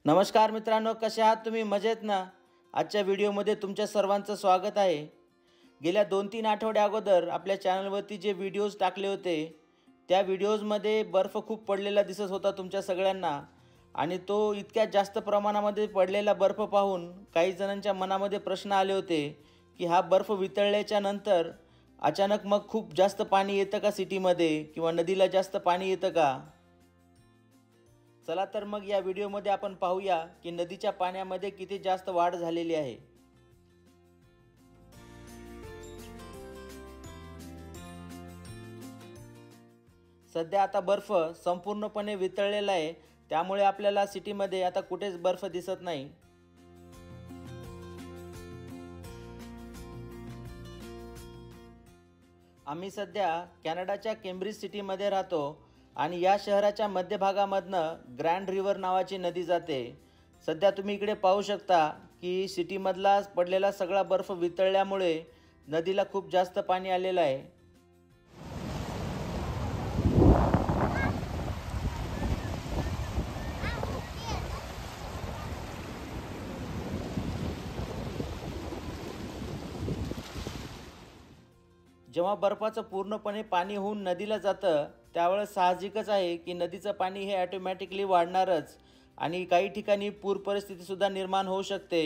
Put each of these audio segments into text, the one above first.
नमस्कार मित्रांनो, कसे आहात तुम्ही? मजेत ना? आजच्या व्हिडिओमध्ये तुमच्या सर्वांचं स्वागत आहे. गेल्या 2-3 आठवड्या अगोदर आपल्या चॅनलवरती जे व्हिडिओज टाकले होते, त्या व्हिडिओजमध्ये बर्फ खूप पडलेला दिसत होता तुमच्या सगळ्यांना. आणि तो इतक्या जास्त प्रमाणामध्ये पडलेला बर्फ पाहून काही जणांच्या मनामध्ये प्रश्न आले होते की हा बर्फ वितळल्याच्या नंतर अचानक मग खूप जास्त पाणी येतं का सिटीमध्ये, किंवा नदीला जास्त पाणी येतं का? चला तर मग या व्हिडिओमध्ये आपण पाहूया की नदीच्या पाण्यामध्ये किती जास्त वाढ झालेली आहे. सध्या आता बर्फ संपूर्णपणे वितळलेला आहे, त्यामुळे आपल्याला सिटीमध्ये आता कुठेच बर्फ दिसत नाही. आम्ही सध्या कॅनडाच्या केम्ब्रिज सिटीमध्ये राहतो आणि या शहराच्या मध्यभागामधनं ग्रँड रिव्हर नावाची नदी जाते. सध्या तुम्ही इकडे पाहू शकता की सिटीमधला पडलेला सगळा बर्फ वितळल्यामुळे नदीला खूप जास्त पाणी आलेलं आहे. जेव्हा बर्फाचं पूर्णपणे पाणी होऊन नदीला जातं, त्यावेळेस साहजिकच आहे की नदीचं पाणी हे ऑटोमॅटिकली वाढणारच आणि काही ठिकाणी पूर परिस्थितीसुद्धा निर्माण होऊ शकते.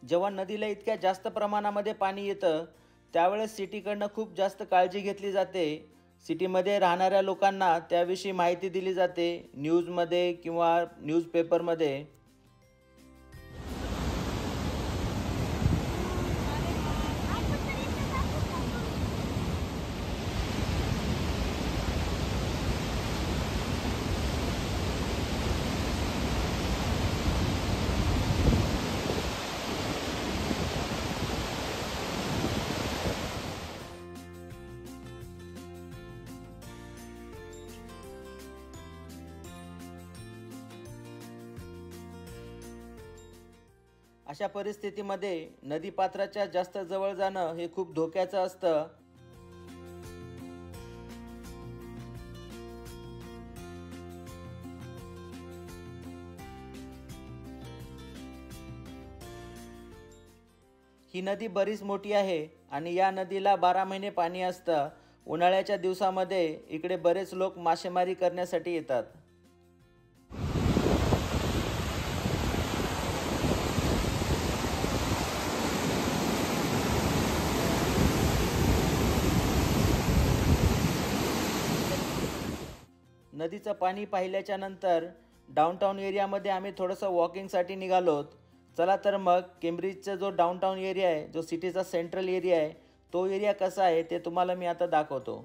जेव्हा नदीला इतक्या जास्त प्रमाणामध्ये पाणी येतं, त्यावेळेस सिटीकडनं खूप जास्त काळजी घेतली जाते. सिटीमध्ये राहणाऱ्या लोकांना त्याविषयी माहिती दिली जाते न्यूजमध्ये किंवा न्यूजपेपरमध्ये. अशा परिस्थितीमध्ये नदीपात्राच्या जास्त जवळ जाणं हे खूप धोक्याचं असतं. ही नदी बरीच मोठी आहे आणि या नदीला 12 महिने पाणी असतं. उन्हाळ्याच्या दिवसामध्ये इकडे बरेच लोक मासेमारी करण्यासाठी येतात. नदीचं पाणी पाहिल्याच्या नंतर डाऊनटाऊन एरियामध्ये आम्ही थोडंसं वॉकिंगसाठी निघालोत. चला तर मग केम्ब्रिजचा जो डाऊनटाऊन एरिया आहे, जो सिटीचा सेंट्रल एरिया आहे, तो एरिया कसा आहे ते तुम्हाला मी आता दाखवतो.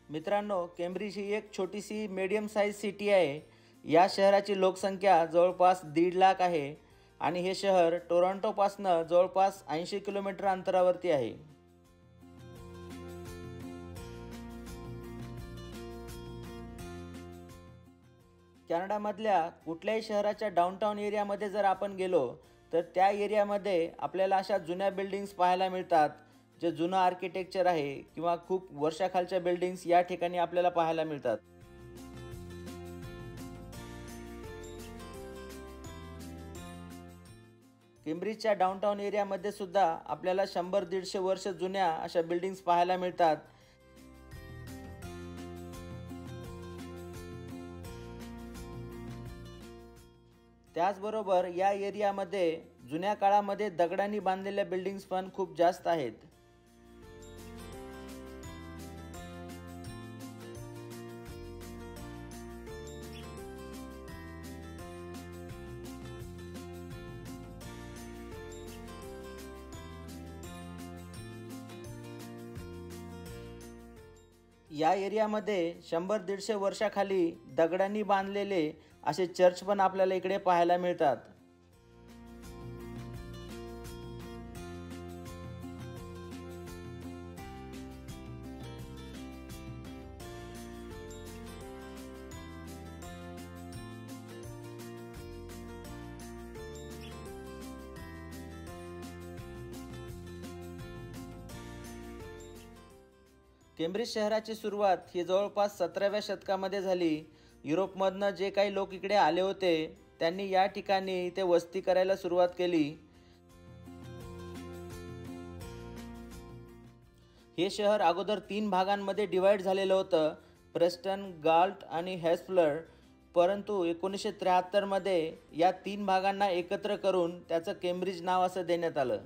मित्रांनो, केम्ब्रिज ही एक छोटीशी मीडियम साईज सिटी आहे. या शहराची लोकसंख्या जवळपास 1.5 लाख आहे आणि हे शहर टोरंटोपासनं जवळपास 80 किलोमीटर अंतरावरती आहे. कॅनडामधल्या कुठल्याही शहराच्या डाऊनटाऊन एरियामध्ये जर आपण गेलो तर त्या एरियामध्ये आपल्याला अशा जुन्या बिल्डिंग्स पाहायला मिळतात, जे जुनं आर्किटेक्चर आहे किंवा खूप वर्षाखालच्या बिल्डिंग्स या ठिकाणी आपल्याला पाहायला मिळतात. केम्ब्रिजच्या डाऊनटाऊन एरियामध्ये सुद्धा आपल्याला 100-150 वर्ष जुन्या अशा बिल्डिंग्स पाहायला मिळतात. त्याचबरोबर या एरियामध्ये जुन्या काळामध्ये दगडांनी बांधलेल्या बिल्डिंग्स पण खूप जास्त आहेत. या एरियामध्ये 100-150 वर्षाखाली दगडांनी बांधलेले असे चर्च पण आपल्याला इकडे पाहायला मिळतात. केम्ब्रिज शहराची सुरुवात ही जवळपास 17व्या शतकामध्ये झाली. युरोपमधनं जे काही लोक इकडे आले होते त्यांनी या ठिकाणी इथे वस्ती करायला सुरुवात केली. हे शहर अगोदर 3 भागांमध्ये डिवाईड झालेलं होतं, प्रेस्टन, गाल्ट आणि हॅस्फलर. परंतु 1973 मध्ये या 3 भागांना एकत्र करून त्याचं केम्ब्रिज नाव असं देण्यात आलं.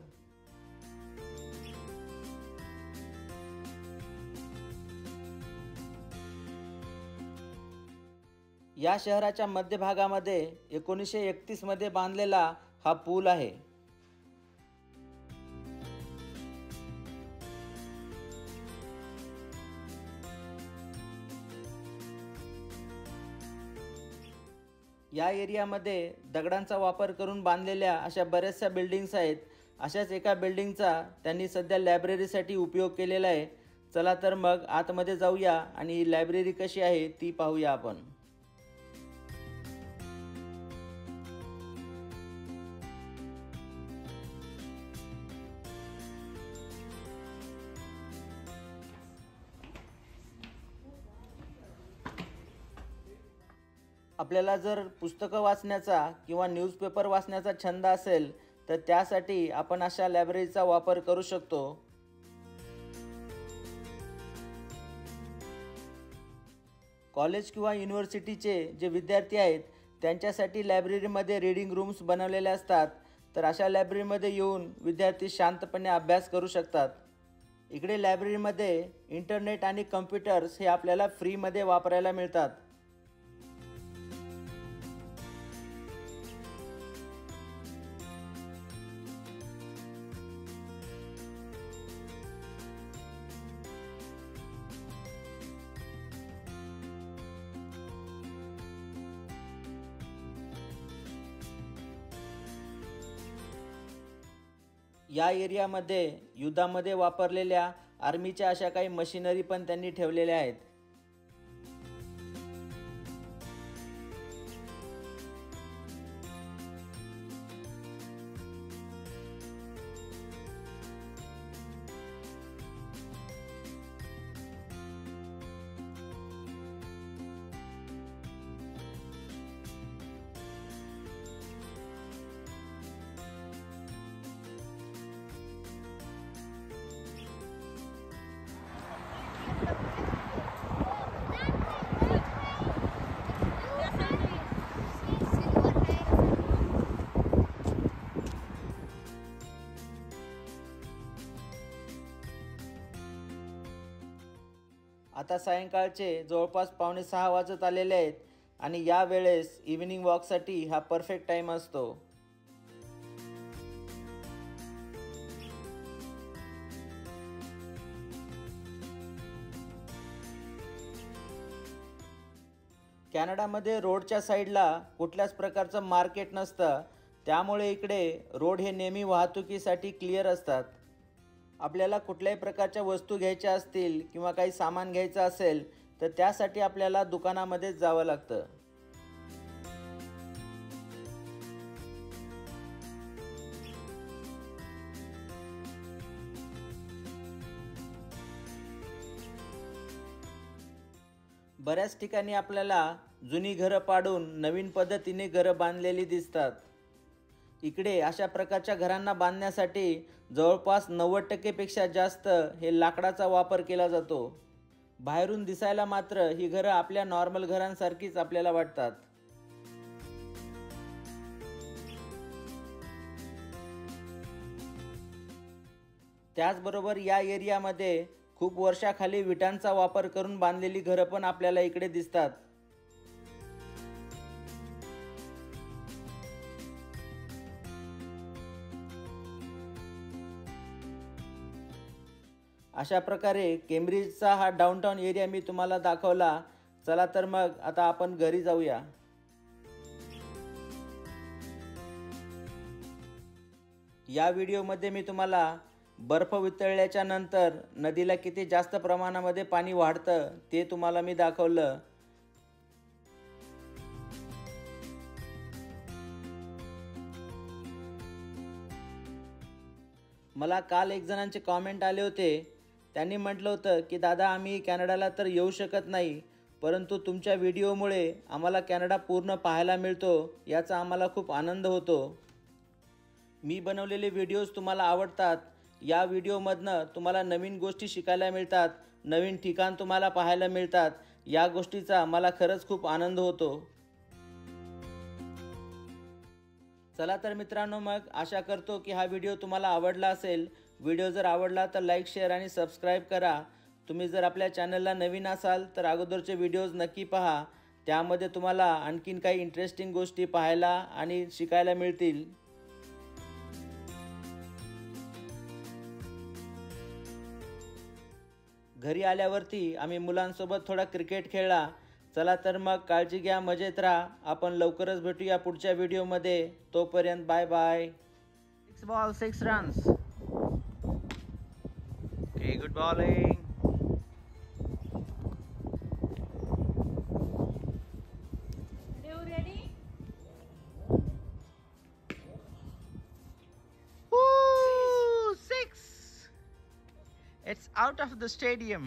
या शहराच्या मध्यभागामध्ये 1931 मध्ये बांधलेला हा पूल आहे. या एरियामध्ये दगडांचा वापर करून बांधलेल्या अशा बऱ्याचशा बिल्डिंग्स आहेत. अशाच एका बिल्डिंगचा त्यांनी सध्या लायब्ररीसाठी उपयोग केलेला आहे. चला तर मग आतमध्ये जाऊया आणि ही लायब्ररी कशी आहे ती पाहूया आपण. आपल्याला जर पुस्तकं वाचण्याचा किंवा न्यूजपेपर वाचण्याचा छंद असेल तर त्यासाठी आपण अशा लायब्ररीचा वापर करू शकतो. कॉलेज किंवा युनिव्हर्सिटीचे जे विद्यार्थी आहेत त्यांच्यासाठी लायब्ररीमध्ये रीडिंग रूम्स बनवलेले असतात. तर अशा लायब्ररीमध्ये येऊन विद्यार्थी शांतपणे अभ्यास करू शकतात. इकडे लायब्ररीमध्ये इंटरनेट आणि कम्प्युटर्स हे आपल्याला फ्रीमध्ये वापरायला मिळतात. या एरियामध्ये युद्धामध्ये वापरलेल्या आर्मीच्या अशा काही मशिनरी पण त्यांनी ठेवलेल्या आहेत. आता सायंकाळचे जवळपास 5:45 वाजत आलेले आहेत आणि या वेळेस इव्हिनिंग वॉकसाठी हा परफेक्ट टाईम असतो. कॅनडामध्ये रोडच्या साईडला कुठल्याच प्रकारचं मार्केट नसतं, त्यामुळे इकडे रोड हे नेहमी वाहतुकीसाठी क्लिअर असतात. आपल्याला कुठल्याही प्रकारच्या वस्तू घ्यायच्या असतील किंवा काही सामान घ्यायचं असेल तर त्यासाठी आपल्याला दुकानामध्येच जावं लागतं. बऱ्याच ठिकाणी आपल्याला जुनी घरं पाडून नवीन पद्धतीने घरं बांधलेली दिसतात. इकडे अशा प्रकारच्या घरांना बांधण्यासाठी जवळपास 90% पेक्षा जास्त हे लाकडाचा वापर केला जातो. बाहेरून दिसायला मात्र ही घरं आपल्या नॉर्मल घरांसारखीच आपल्याला वाटतात. त्याचबरोबर या एरियामध्ये खूप वर्षाखाली विटांचा वापर करून बांधलेली घरं पण आपल्याला इकडे दिसतात. अशा प्रकारे केम्ब्रिजचा हा डाउनटाउन एरिया मी तुम्हाला दाखवला. चला तर मग आता आपण घरी जाऊया. या व्हिडिओमध्ये मी तुम्हाला बर्फ वितळल्याच्या नंतर नदीला किती जास्त प्रमाणामध्ये पाणी वाढतं ते तुम्हाला मी दाखवलं. मला काल एक जणांचे कॉमेंट आले होते त्यांनी म्हटलं होतं की दादा आम्ही कॅनडाला तर येऊ शकत नाही, परंतु तुमच्या व्हिडिओमुळे आम्हाला कॅनडा पूर्ण पाहायला मिळतो, याचा आम्हाला खूप आनंद होतो. मी बनवलेले व्हिडिओज तुम्हाला आवडतात. या व्हिडिओमधनं तुम्हाला नवीन गोष्टी शिकायला मिळतात, नवीन ठिकाण तुम्हाला पाहायला मिळतात. या गोष्टीचा मला खरंच खूप आनंद होतो. चला तर मित्रांनो, मग आशा करतो की हा व्हिडिओ तुम्हाला आवडला असेल. व्हिडिओ जर आवडला तर लाईक, शेअर आणि सबस्क्राईब करा. तुम्ही जर आपल्या चॅनलला नवीन असाल तर अगोदरचे व्हिडिओज नक्की पहा. त्यामध्ये तुम्हाला आणखीन काही इंटरेस्टिंग गोष्टी पाहायला आणि शिकायला मिळतील. घरी आल्यावरती आम्ही मुलांसोबत थोडा क्रिकेट खेळला. चला तर मग काळजी घ्या, मजेत राहा. आपण लवकरच भेटूया पुढच्या व्हिडिओमध्ये. तोपर्यंत bye bye. 6 ball 6 runs. Okay, good bowling. Woo! 6. It's out of the stadium.